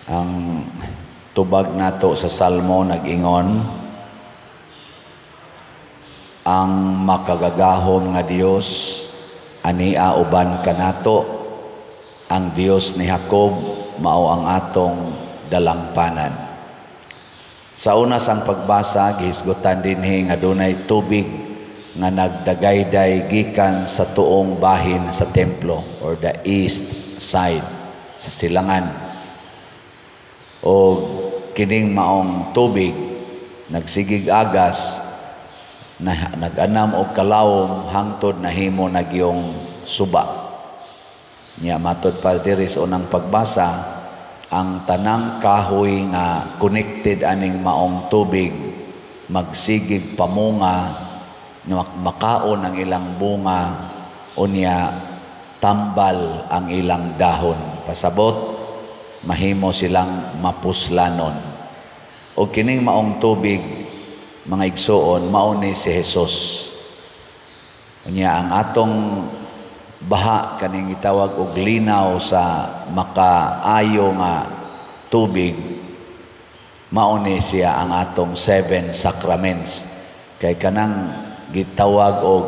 Ang tubag nato sa Salmo nag-ingon, ang makagagahom nga Dios ania uban kanato, ang Dios ni Jacob mao ang atong dalangpanan. Sa una sang pagbasa gihisgutan dinhi nga dunay tubig nga nagdagayday gikan sa tuong bahin sa templo or the east side sa silangan. O kining maong tubig nagsigig agas na nag-anam og kalawom hangtod nahimo nagyong suba. Nya matod pa diri sa unang pagbasa, ang tanang kahoy nga connected aning maong tubig magsigig pamunga, makaon ang ilang bunga, unya tambal ang ilang dahon. Pasabot mahimo silang mapuslanon. O kining maong tubig, mga igsoon, mao ni si Jesus. Unya ang atong baha kaning gitawag og linaw sa makaayo nga tubig, mao ni siya ang atong 7 sacraments. Kay kanang gitawag og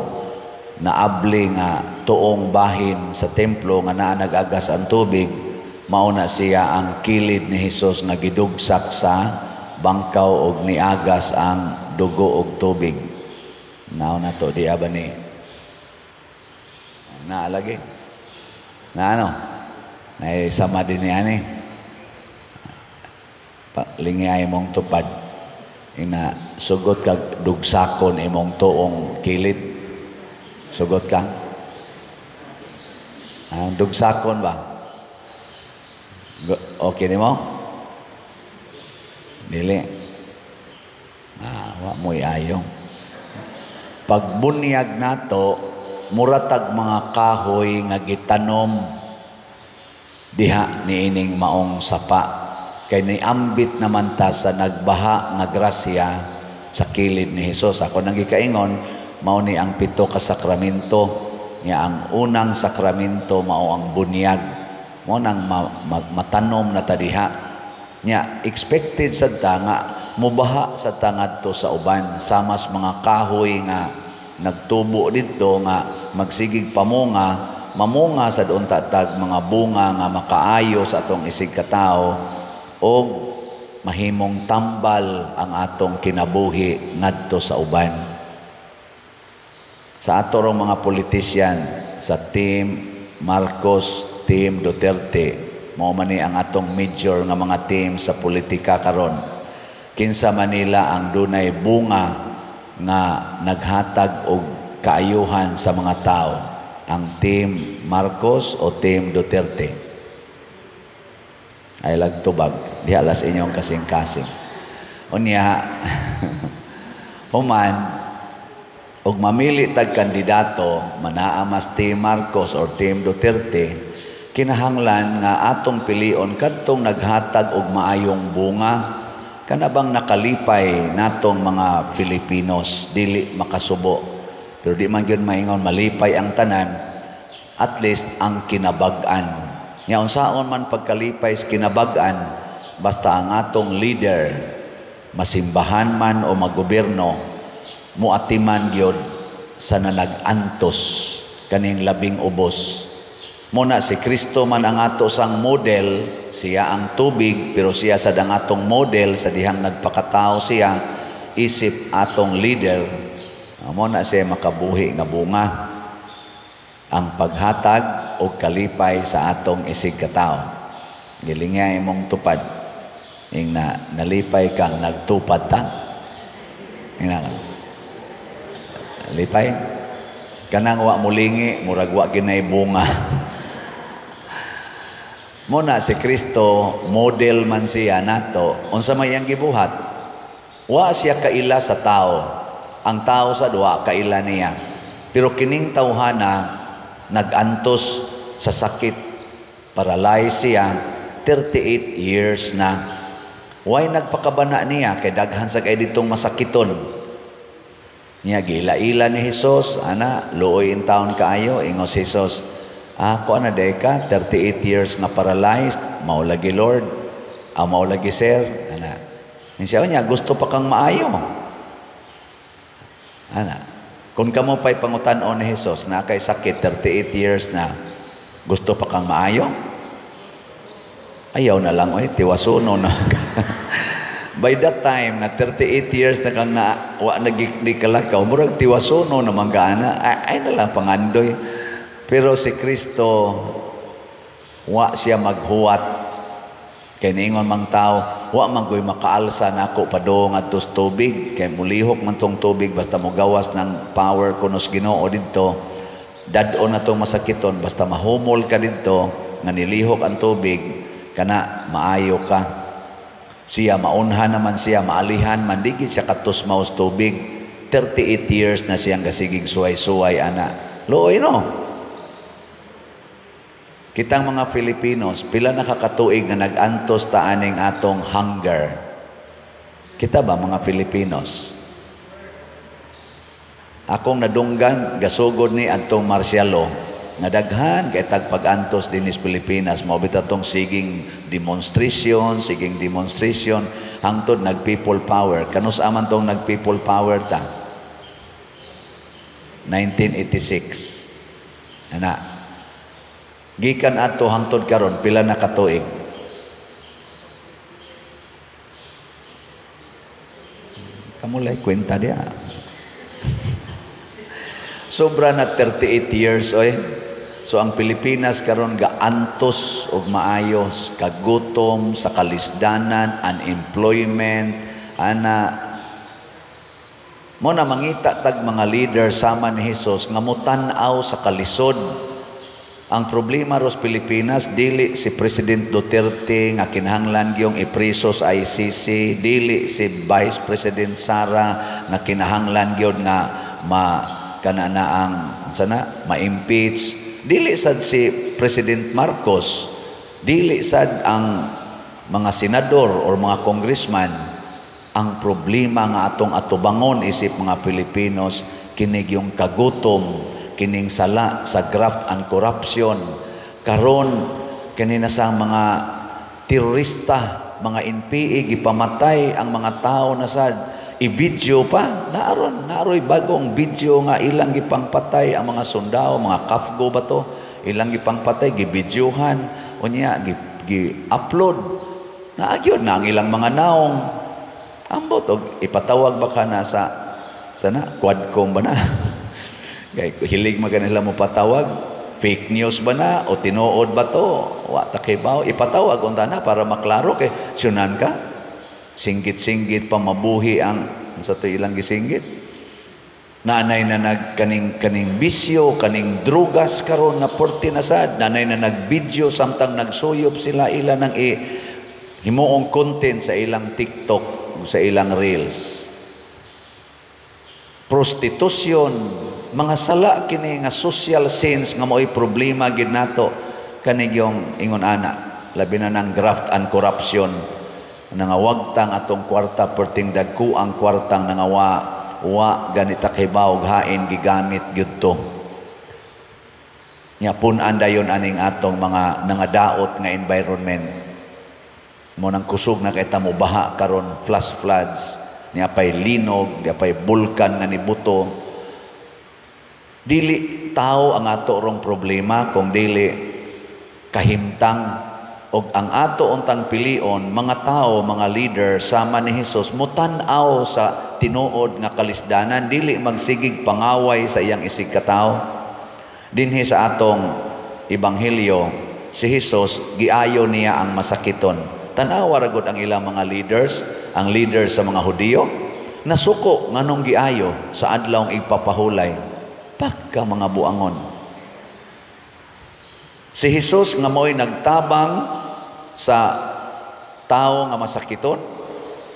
naabli nga tuong bahin sa templo nga naa nag-agas ang tubig, mauna siya ang kilid ni Jesus nga gidugsak sa bangkaw og niagas ang dugo og tubig. Nauna to di ba ni naalagi na ano na sama din ni ani lingay mong tupad ina sugot kag dugsakon imong tuong kilid, sugot ka ang dugsakon ba? Okay ni mo? Dili. Wa mo'y ayong. Pagbunyag nato, muratag mga kahoy nga gitanom diha niining maong sapa. Kay niambit naman ta sa nagbaha nga grasya sa kilid ni Jesus. Ako nang gikaingon, mao ni ang 7 ka sakramento. Nga ang unang sakramento mao ang bunyag. Mo nang matanom na tadiha nya expected sad ta nga mubaha sa tangad to sa uban samas mga kahoy nga nagtubo didto nga magsigig pamunga, mamunga sa doon tatag mga bunga nga makaayo sa atong isig katao og mahimong tambal ang atong kinabuhi ngadto sa uban. Sa ato rong mga politisyan sa Team Marcos, Team Duterte, mao man ni ang atong major nga mga team sa politika karon. Kinsa Manila ang dunay bunga nga naghatag og kaayuhan sa mga tao, ang Team Marcos o Team Duterte? Ay lagtubag diha las inyong kasing-kasing. Unya human og mamili tag kandidato manaa mas Team Marcos or Team Duterte, kinahanglan nga atong pilion kadtong naghatag og maayong bunga, kanabang nakalipay natong mga Filipinos dili makasubo. Pero di man gyud maingon malipay ang tanan, at least ang kinabag-an. Nya unsaon man pagkalipay sa kinabag-an, basta ang atong leader masimbahan man o maggobyerno muatiman gyud sa nanag-antos kaning labing ubos. Muna si Kristo man ang ato sang model, siya ang tubig, pero siya sa dang atong model sa dihang nagpakatao siya, isip atong leader, muna siya makabuhi nga bunga ang paghatag o kalipay sa atong isig katao. Gilingay mong tupad, ing nalipay kang nagtupad ta. Lipay, kanang wa mulingi, murag wa ginay bunga. Muna si Kristo, model man siya nato, unsa may ang gibuhat. Wa siya kaila sa tao. Ang tao sa duwa kaila niya. Pero kining tawhana nagantos sa sakit, paralyzed siya, 38 years na. Why nagpakabana niya kay daghan sa kay ditong masakiton. Niya gila-ila ni Jesus, ana luoy in taon kaayo, ingos Jesus. Ako na deka 38 years nga paralyzed, maulagi Lord. Mao lagi sir, ana. Siya niya gusto pa kang maayo. Ana. Kung kamo pa'y pangutan-on ni Jesus na kay sakit 38 years na, gusto pa kang maayo? Ayaw na lang, tiwasuno na. By that time, na 38 years na kang nagikalakaw, murag tiwasuno naman gaana, ay na lang pangandoy. Pero si Kristo, wa siya maghuwat. Kaya niingon mang tao, wa man ko'y makaalsa na ako padong at tos tubig. Kaya mulihok man tong tubig, basta mo gawas ng power kunos Ginoo dito. Dadon na itong masakiton, basta mahumol ka dito, nga nilihok ang tubig, kana maayo ka. Siya, maunhan naman siya, maalihan, mandigit siya katos maus tubig. 38 years na siyang kasigig suway-suway, ana. Looy, no? Kitang mga Filipinos, pila nakakatuig na nag-antos ta aning atong hunger. Kita ba, mga Filipinos? Akong nadunggan, gasugod ni atong Marcialo, nga daghan kay tagpag-antos din is Pilipinas, maubit atong siging demonstration, hangtod nag-people power. Kanus aman tong nag-people power ta? 1986. Ana. Gikan ato hangtod karon pila na katuig? Kamulay kwenta dia. Sobra na 38 years, oy. So ang Pilipinas karon gaantos og maayos, kagutom, sa kalisdanan, unemployment, ana. Mo na mangita tag mga leader sama ni Jesus nga mutan-aw sa kalisod. Ang problema ros Pilipinas, dili si President Duterte nga kinahanglan gyung ipriso sa ICC, dili si Vice President Sara nga kinahanglan gyud nga ma-impeach, dili sad si President Marcos, dili sad ang mga senador or mga congressman. Ang problema nga atong atubangon isip mga Pilipinos, kinig yung kagutom, kining sala sa graft and corruption. Karon kanina sa mga terorista, mga NPA, gipamatay ang mga tao na sad, i-video pa, naaroy bagong video nga ilang gipangpatay ang mga sundao, mga kafgo ba to, ilang gipangpatay, gibidyohan, unya, gi-upload, naagyon na ang ilang mga naong, ambot, ipatawag ba ka na sa quadcom ba na? Kaya hilig maganila mo patawag, fake news ba na o tinuod ba to? Wa takibaw, ipatawag unta na para maklaro kay sunan ka. Singgit-singgit pa mabuhi ang sa to ilang gisinggit. Nanay na kaning bisyo, kaning drugas karon nga porti na sad, nanay na nagvideo samtang nagsuyop sila ila nang himuong content sa ilang TikTok, sa ilang reels. Prostitution, mga sala kini nga social sins nga mo'y problema gid nato kanig yung ingon ana, labi na ng graft and corruption, nangawagtang atong kwarta perting dagku ang kwartang nangawa ganita kibaw hain gigamit gyud to. Nya pun-an dayon aning atong mga nangadaot nga environment. Mo nang kusog na kay ta mo baha karon, flash floods, niya pay linog, niya pay bulkan nga nibuto. Dili tao ang ato rong problema kung dili kahimtang og ang ato untang pilion mga tao, mga leader sama ni Jesus mutan-aw sa tinuod nga kalisdanan, dili magsigig pangaway sa iyang isig ka tao. Dinhi sa atong ebanghelyo si Jesus giayo niya ang masakiton. Tan-awa ra gud ang ilang mga leaders, ang leaders sa mga Hudiyo nasuko nganong giayo sa adlawng ipapahulay. Pagka mga buangon. Si Jesus nga mo'y nagtabang sa tao nga masakiton,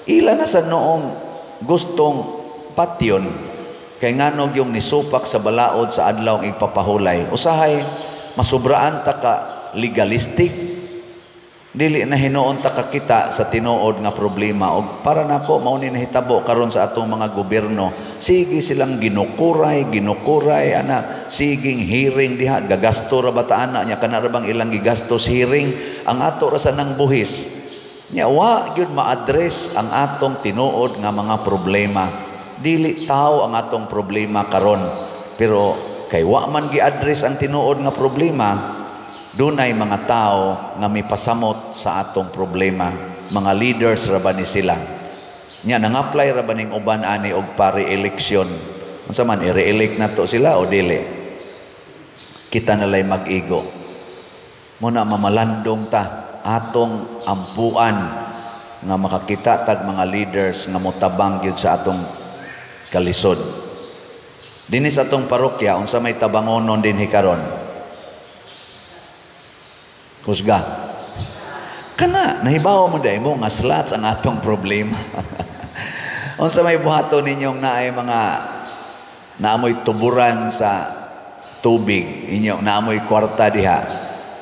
ila na sa noong gustong patyon, kay nganog yung nisupak sa balaod sa adlaw ng ipapahulay. Usahay, masubraan ta ka legalistic, dili na hinuon ta ka kita sa tinuod nga problema. O para nako mao ni nahitabo karon sa atong mga gobyerno, sige silang ginukuray ana, siging hearing diha, gagasto ra bata ana nya kana ra bang ilang gigastos hearing, ang ato ra sa nang buhis Nya wa gyud ma-address ang atong tinuod nga mga problema. Dili tao ang atong problema karon, pero kay wa man gi-address ang tinuod nga problema, dunay mga tao nga mipasamot sa atong problema. Mga leaders ra ba ni sila? Nya nang-apply ra ba ning uban ani og pa-re-election? Unsa man i-re-elect nato sila o dili? Kita nalay mag-igo. Muna mamalandong ta atong ampuan nga makakita tag mga leaders nga motabang gyud sa atong kalisod. Dinhi sa atong parokya unsa may tabangonon dinhi karon? Kusga. Kana nahibaw mo dai mo nga slots ang atong problema. Unsa may buhaton ninyong naay mga naamoy tuburan sa tubig, inyo naamoy kwarta diha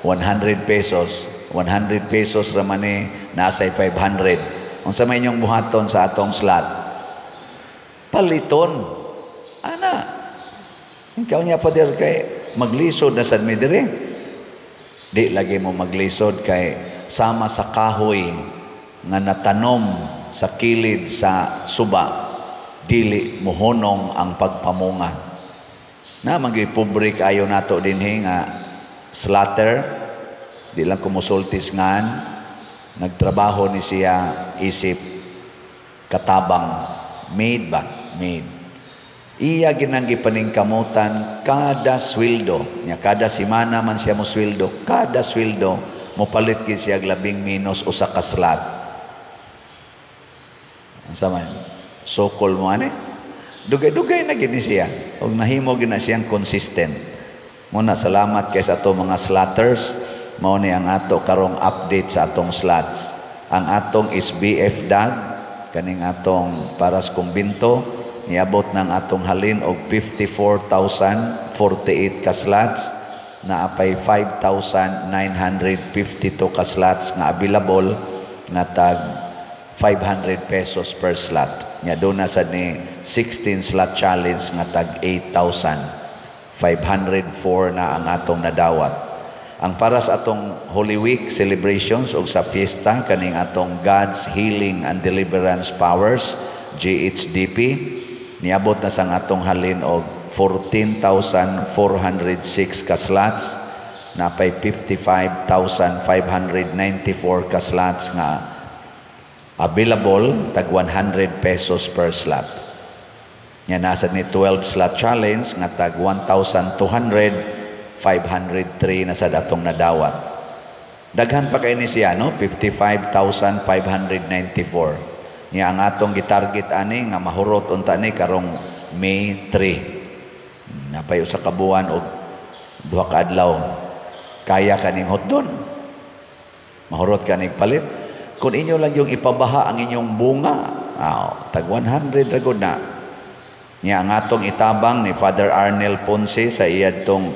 100 pesos. 100 pesos raman ni nasay 500. Unsa may inyong buhaton sa atong slot? Paliton. Ana. Ikaw niya pa der kay maglisod na sad mi dire. Di lagi mo maglisod kay sama sa kahoy nga natanom sa kilid sa suba, dili mohonong ang pagpamunga. Na magay pobre kayo nato dinhi nga slatter, di lang kumusultis ngan, nagtrabaho ni siya isip katabang, maid ba? Maid. Iya ginanggi paningkamutan kada sweldo, nya kada semana man siya mo sweldo, kada sweldo mopalit gid siya 12 minus usa ka slot. Unsa man? Sokol mo ani? Dugay-dugay na gid siya. Og nahimo gid na siyang consistent. Muna salamat kay sa ato mga slotters. Mao ni ang ato karong update sa atong slots. Ang atong SBF DAG kaning atong paras kumbinto niabot ng atong halin og 54,048 ka slots. Naapay 5,952 ka slots nga available nga tag 500 pesos per slot. Nya do na sad ni 16 slot challenge nga tag 8,504 na ang atong nadawat. Ang para sa atong Holy Week celebrations o sa fiesta kaning atong God's Healing and Deliverance Powers GHDP niabot na sang atong halin og 14,406 ka slots, napay 55,594 ka slots nga available tag 100 pesos per slot. Nya nasa ni 12 slot challenge nga tag 1,200, 503 na sa datong nadawat. Daghan pa kay ni siya no, 55,594. Nya ang atong gitarget ani nga mahurot unta ni karong May 3. Napay usa ka buwan og 2 ka adlaw. Kaya kaning hotdon. Mahurot kaning palit. Kung inyo lang yung ipabaha ang inyong bunga, tag 100 ra gud na. Nya ang atong itabang ni Father Arnel Ponce sa iyadtong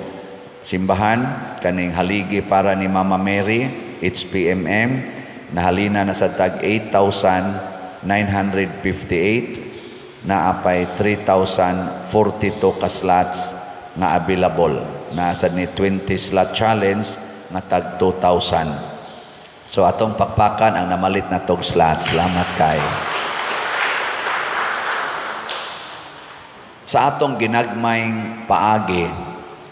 simbahan kaning haligi para ni Mama Mary HPMM nahalina na sa tag 8,958 na apay 3,042 ka slots nga available. Nasa ni 20 slot challenge nga tag 2,000. So atong pakpakan ang namalit na tog slots. Salamat kayo. Sa atong ginagmayng paagi,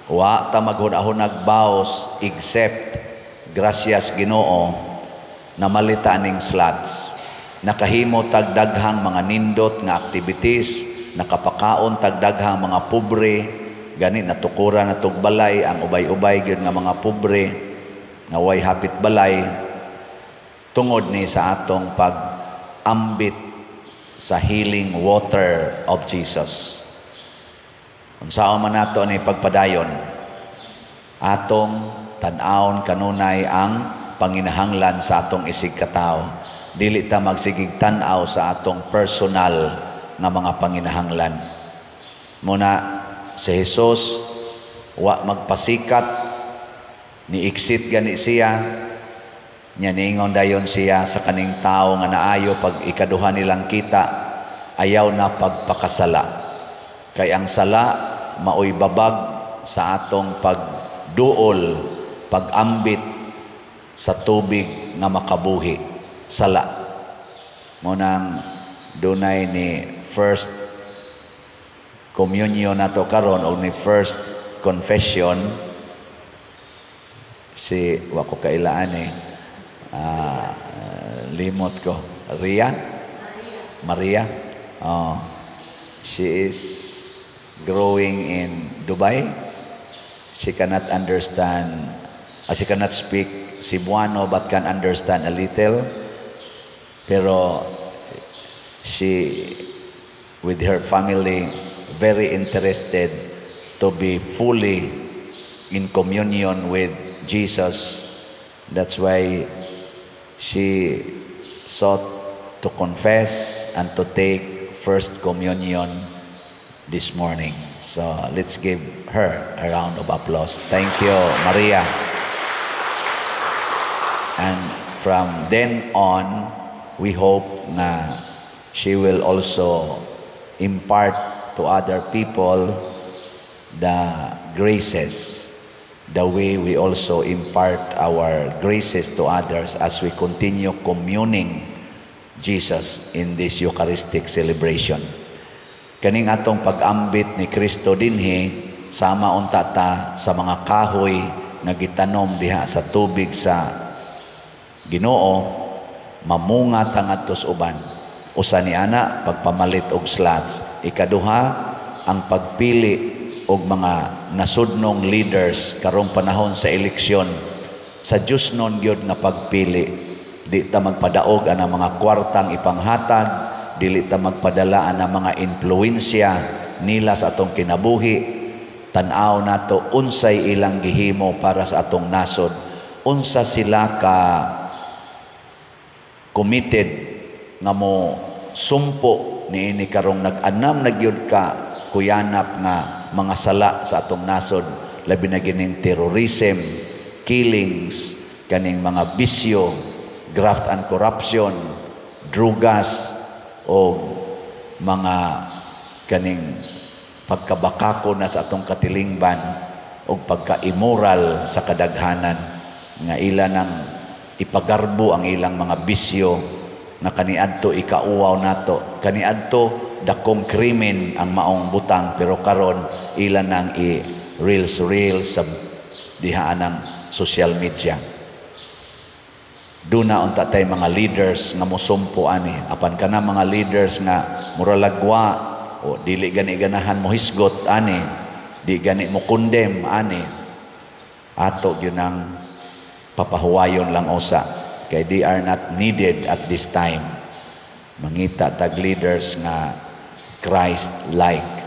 wa ta maghunahunag baos except gracias Ginoo namalita ning slots. Nakahimo tag daghang mga nindot nga activities, nakapakaon tag daghang mga pobre, gani natukuran na tog balay ang ubay-ubay gyud nga mga pobre nga way hapit balay tungod ni sa atong pag-ambit sa healing water of Jesus. Unsaon man nato ni pagpadayon, atong tan-awon kanunay ang panginahanglan sa atong isig katawo. Dili ta magsigig tan-aw sa atong personal nga mga panginahanglan. Muna si Jesus wa magpasikat ni exit gani siya nya niingon dayon siya sa kaning tao nga naayo pag ikaduha nilang kita ayaw na pagpakasala kay ang sala maoy babag sa atong pagduol pag-ambit sa tubig nga makabuhi. sala. Munang dunay ni first communion nato karon o ni first confession si wako kailaan limot ko Maria. She is growing in Dubai. She cannot speak Cebuano but can understand a little. Pero she, with her family, very interested to be fully in communion with Jesus. That's why she sought to confess and to take First Communion this morning. So let's give her a round of applause. Thank you, Maria. And from then on, we hope na she will also impart to other people the graces, the way we also impart our graces to others as we continue communing Jesus in this Eucharistic celebration. Kaning atong pag-ambit ni Kristo dinhi, sama unta ta sa mga kahoy nga gitanom diha sa tubig sa Ginoo, mamunga ta ngadtos uban. Usa ni ana pagpamalit og slots. Ikaduha, ang pagpili og mga nasudnong leaders karong panahon sa eleksyon. Sa Dios non gyud nga pagpili. Di ta magpadaog ang mga kwartang ipanghatag, dili ta magpadala ang mga influensya nila sa atong kinabuhi. Tan-aw nato unsay ilang gihimo para sa atong nasod. Unsa sila ka committed nga mo sumpo niini karong nag-anam na gyud ka kuyanap nga mga sala sa atong nasod, labi na gining terrorism, killings, kaning mga bisyo, graft and corruption, drugas, o mga kaning pagkabakako na sa atong katilingban o pagka-immoral sa kadaghanan nga ila nang ipagarbo ang ilang mga bisyo na kaniadto ikauwaw nato. Kaniadto dakong krimen ang maong butang, pero karon ila nang i-reels sa dihaan ng social media. Duna unta tay mga leaders nga mosumpo ani, apan kana mga leaders nga muralagwa o dili gani ganahan mo hisgot ani, di gani mo condemn ani, ato gyud ang papahuwayon lang usa kay they are not needed at this time. Mangita tag leaders nga Christ-like.